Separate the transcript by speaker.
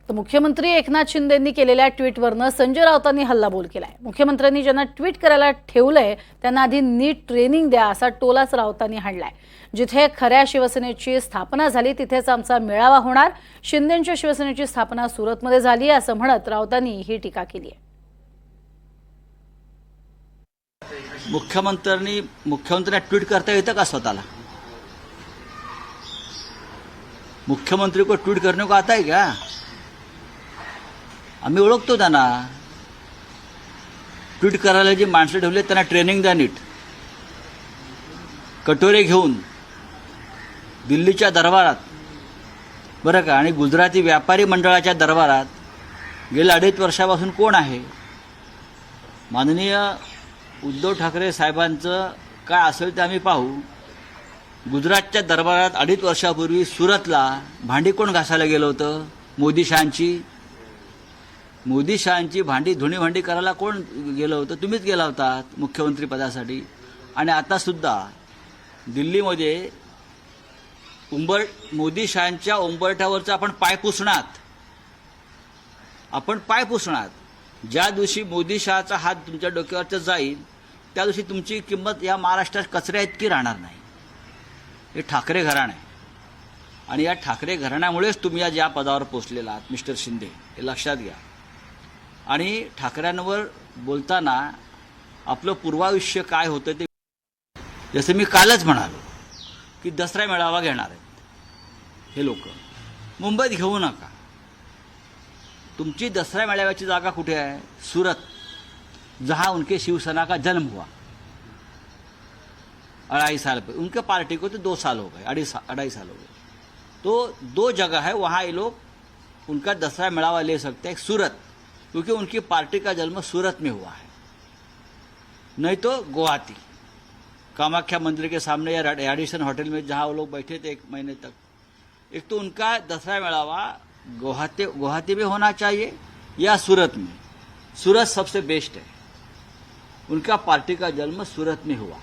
Speaker 1: तर मुख्यमंत्री एकनाथ शिंदेंनी केलेल्या ट्विटवरनं संजय राऊतांनी हल्लाबोल केलाय। मुख्यमंत्र्यांनी ज्यांना ट्विट करायला ठेवलंय त्यांना आधी नीट ट्रेनिंग द्या असा टोलाच राऊतांनी हाणलाय। जिथे खऱ्या शिवसेनेची स्थापना झाली तिथेच आमचा मेळावा होणार, शिंदेंच्या शिवसेनेची स्थापना सुरतमध्ये झाली असं म्हणत राऊतांनी ही टीका केली आहे।
Speaker 2: मुख्यमंत्र्यांना ट्वीट करता येतं का स्वतःला? मुख्यमंत्री को ट्वीट करने को आता है क्या? आम्ही ओळखतो त्यांना। ट्वीट करायला जी माणसं ठेवली त्यांना ट्रेनिंग द्या नीट। कटोरे घेऊन दिल्लीच्या दरबारात बरं का आणि गुजराती व्यापारी मंडळाच्या दरबारात गेल्या 2.5 वर्षापासून कोण आहे? माननीय उद्धव ठाकरे साहेबांचं काय असेल ते आम्ही पाहू। गुजरातच्या दरबारात 2.5 वर्षापूर्वी सुरतला भांडी कोण घासायला गेलं होतं? मोदी शहांची धुणी भांडी करायला कोण गेलं होतं? तुम्हीच गेला होतात मुख्यमंत्री पदासाठी। आणि आता सुद्धा दिल्लीमध्ये मोदी शहांच्या उंबरठ्यावरचं आपण पाय पुसणार। ज्या दिवशी मोदी शहाचा हात तुमच्या डोक्यावरचा जाईल त्या दिवशी तुमची किंमत या महाराष्ट्रात कचऱ्या इतकी राहणार नाही। हे ठाकरे घराणं आहे आणि या ठाकरे घराण्यामुळेच तुम्ही या ज्या पदावर पोहोचलेला आहात मिस्टर शिंदे, हे लक्षात घ्या। आणि ठाकऱ्यांवर बोलताना आपलं पूर्वायुष्य काय होतं ते, जसं मी कालच म्हणालो की दसरा मेळावा घेणार आहेत हे लोक, मुंबईत घेऊ नका। तुमची दसरा मेळाव्याची जागा कुठे आहे? सूरत, जहां उनके शिवसेना का जन्म हुआ। 2.5 साल पे उनके पार्टी को तो 2 साल हो गए, 2.5 साल हो गए। तो 2 जगह है वहाँ ये लोग उनका दसरा मेळावा ले सकते हैं। सूरत, क्योंकि उनकी पार्टी का जन्म सूरत में हुआ है, नहीं तो गुवाहाटी कामाख्या मंदिर के सामने या रेडिसन होटल में जहाँ वो लोग बैठे थे 1 महीने तक। एक तो उनका दसरा मेळावा गुवाहाटी में होना चाहिए या सूरत में। सूरत सबसे बेस्ट है, उनका पार्टी का जन्म सूरत में हुआ।